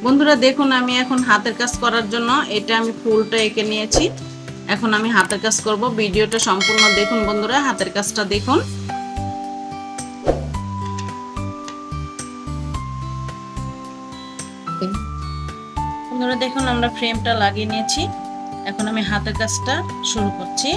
বন্ধুরা দেখুন, আমি এখন হাতের কাজ করার জন্য এটা আমি ফুলটা এঁকে নিয়েছি। এখন আমি হাতের কাজ করব। ভিডিওটা সম্পূর্ণ দেখুন বন্ধুরা, হাতের কাজটা দেখুন। বন্ধুরা দেখুন, আমরা ফ্রেমটা লাগিয়ে নিয়েছি। এখন আমি হাতের কাজটা শুরু করছি।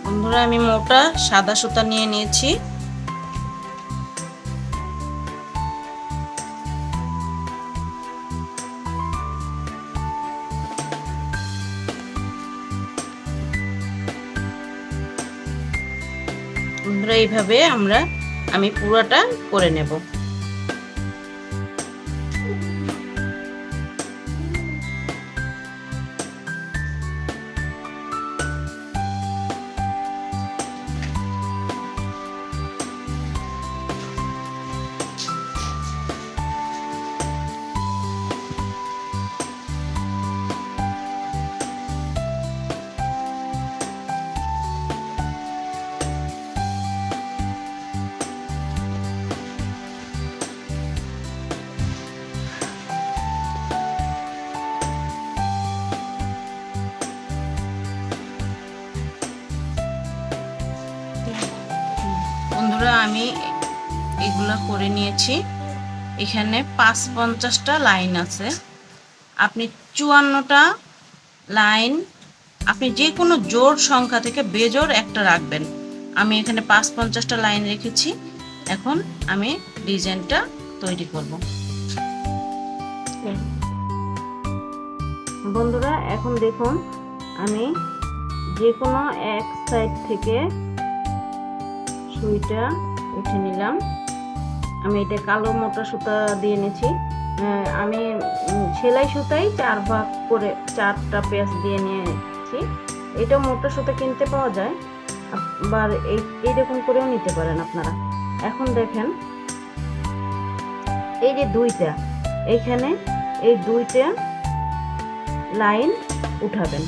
বন্ধুরা আমি মোটা সাদা সুতা নিয়ে নিয়েছি। বন্ধুরা এইভাবে আমি পুরোটা করে নেব। বন্ধুরা আমি এগুলা করে নিয়েছি। এখানে ৫-৫০টা লাইন আছে। আপনি ৫৪টা লাইন আপনি যে কোনো জোড় সংখ্যা থেকে বেজোড় একটা রাখবেন। আমি এখানে ৫-৫০টা লাইন রেখেছি। এখন আমি ডিজাইনটা তৈরি করব। বন্ধুরা এখন দেখুন, আমি যে কোনো এক সাইড থেকে সুইটা উঠে নিলাম। আমি এটা কালো মোটা সুতা দিয়ে নিয়েছি। আমি সেলাই সুতাই 4 ভাগ করে 4টা পেঁচ দিয়ে নিয়েছি। এটা মোটা সুতা কিনতে পাওয়া যায়, আবার এইরকম করেও নিতে পারেন আপনারা। এখন দেখেন, এই যে দুইটা, এইখানে এই দুইটা লাইন উঠাবেন।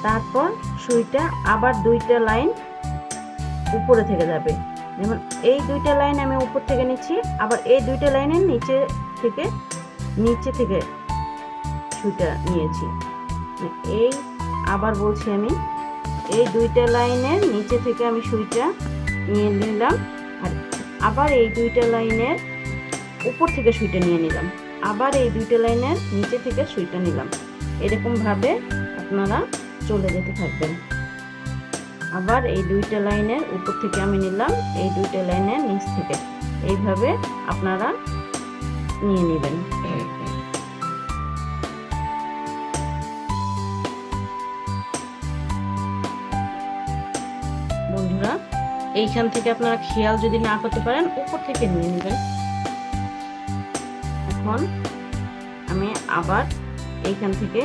তারপর সুইটা আবার দুইটা লাইন উপরে থেকে যাবে। যেমন এই দুইটা লাইন আমি উপর থেকে নিচ্ছি, আবার এই দুইটা লাইনের নিচে থেকে সুইটা নিয়েছি। এই আবার বলছি, আমি এই দুইটা লাইনের নিচে থেকে আমি সুইটা নিয়ে নিলাম, আর আবার এই দুইটা লাইনের উপর থেকে সুইটা নিয়ে নিলাম, আবার এই দুইটা লাইনের নিচে থেকে সুইটা নিলাম। এরকম ভাবে আপনারা চলে যেতে থাকবেন। আবার এই দুইটা লাইনের উপর থেকে আমি নিলাম, এই দুইটা লাইনের নিচ থেকে, এইভাবে আপনারা নিয়ে নেবেন। বন্ধুরা এইখান থেকে আপনারা খেয়াল যদি না করতে পারেন, উপর থেকে নিয়ে নেবেন। এখন আমি আবার এইখান থেকে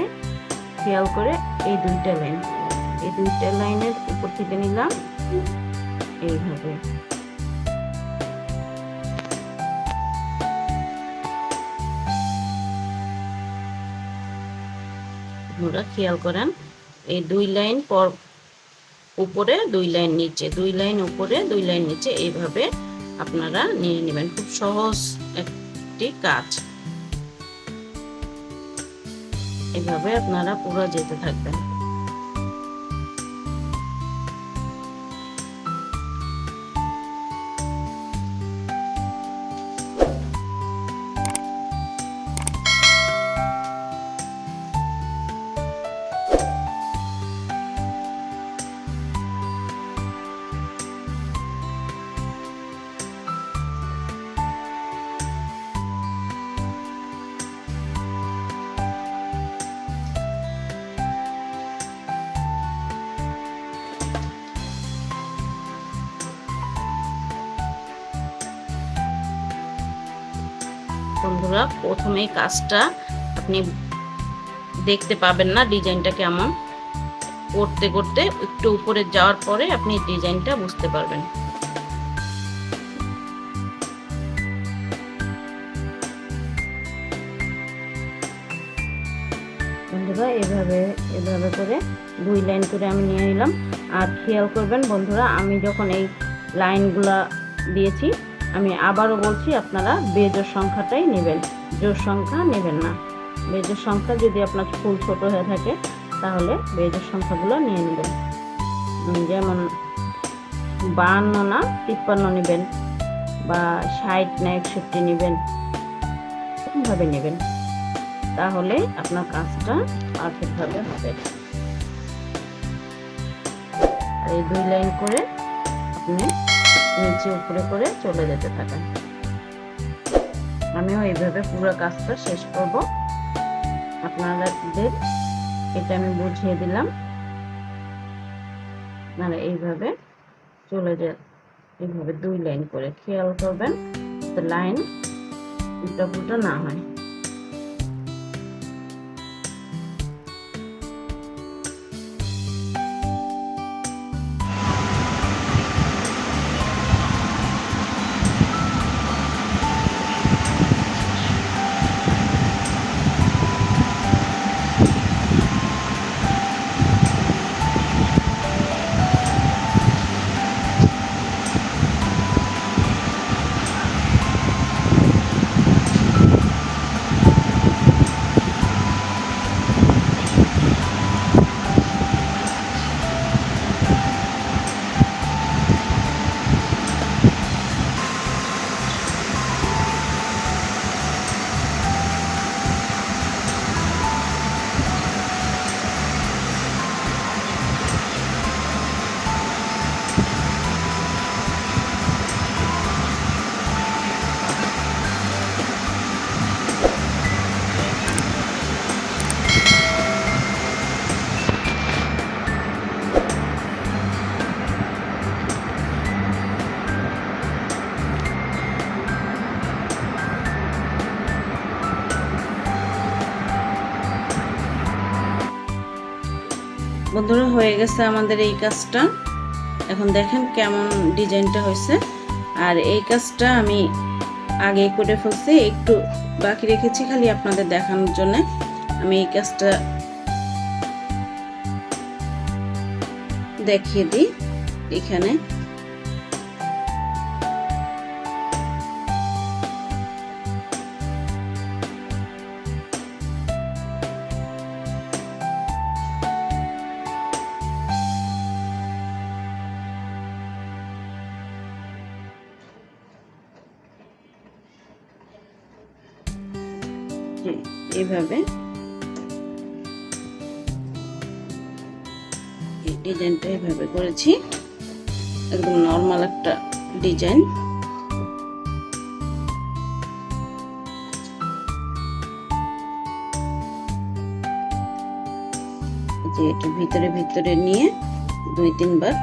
খেয়াল করে এই দুইটা লাইনের উপর থেকে নিলাম, এইভাবে। আপনারা খেয়াল করেন, এই 2 লাইন পর উপরে 2 লাইন নিচে, 2 লাইন উপরে 2 লাইন নিচে, এইভাবে আপনারা নিয়ে নেবেন। খুব সহজ একটি কাজ। এভাবে আপনারা পুরো যেতে থাকবেন। বন্ধুরা প্রথমেই কাজটা আপনি দেখতে পাবেন না ডিজাইনটা কেমন। করতে করতে একটু উপরে যাওয়ার পরে আপনি ডিজাইনটা বুঝতে পারবেন। বন্ধুরা এভাবে করে 2 লাইন করে আমি নিয়ে নিলাম। আর খেয়াল করবেন বন্ধুরা, আমি যখন এই লাইনগুলা দিয়েছি, আমি আবারও বলছি, আপনারা বেজোড় সংখ্যাটাই নেবেন, জোড় সংখ্যা নেবেন না। বেজোড় সংখ্যা যদি আপনার ফুল ছোট হয়ে থাকে তাহলে বেজোড় সংখ্যাগুলো নিয়ে নেবেন। যেমন 52 না 53 নেবেন, বা 60 না 61 নেবেন, এরকমভাবে নেবেন, তাহলে আপনার কাজটা পারফেক্টভাবে হবে। আর এই 2 লাইন করে আপনি নিচে উপরে করে চলে যেতে থাকেন। আমিও এইভাবে পুরো কাজটা শেষ করব। আপনাদের এটা আমি বুঝিয়ে দিলাম। মানে এইভাবে চলে যায়, এইভাবে 2 লাইন করে খেয়াল করবেন লাইন উল্টা পুল্টা না হয়। বন্ধুরা হয়ে গেছে আমাদের এই কাজটা। এখন দেখেন কেমন ডিজাইনটা হয়েছে। আর এই কাজটা আমি আগে করে ফেলছি, একটু বাকি রেখেছি খালি আপনাদের দেখানোর জন্য। আমি এই কাজটা দেখিয়ে দিই। এখানে এইভাবে এই ডিজাইনটা এইভাবে করেছি, একদম নর্মাল একটা ডিজাইন। যে এটা ভিতরে ভিতরে নিয়ে 2-3 বার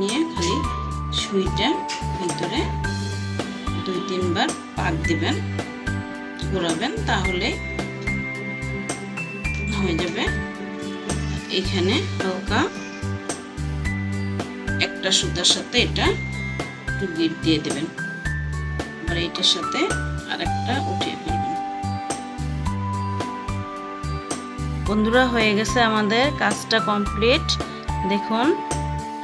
নিয়ে খালি সুইটা ভিতরে 2-3 বার পাক দিবেন, ঘোরাবেন, তাহলে হয়ে যাবে। এখানে হালকা একটা সুতার সাথে এটা একটু গিট দিয়ে দেবেন, আর এইটার সাথে আরেকটা উঠিয়ে ফেলবেন। বন্ধুরা হয়ে গেছে আমাদের কাজটা কমপ্লিট। দেখুন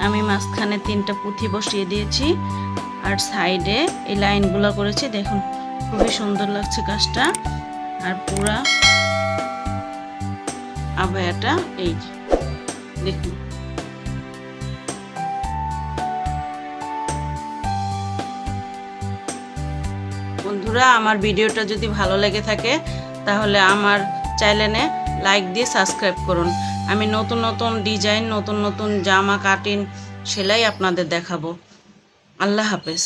আমি মাঝখানে 3টা পুঁথি বসিয়ে দিয়েছি, আর সাইডে এই লাইনগুলো করেছি। দেখুন খুবই সুন্দর লাগছে কাজটা। আর পুরা আবায়াটা এই দেখুন। বন্ধুরা, আমার ভিডিওটা যদি ভালো লেগে থাকে তাহলে আমার চ্যানেলে লাইক দিয়ে সাবস্ক্রাইব করুন। আমি নতুন নতুন ডিজাইন, নতুন নতুন জামা কাটিং সেলাই আপনাদের দেখাবো। আল্লাহ হাফেজ।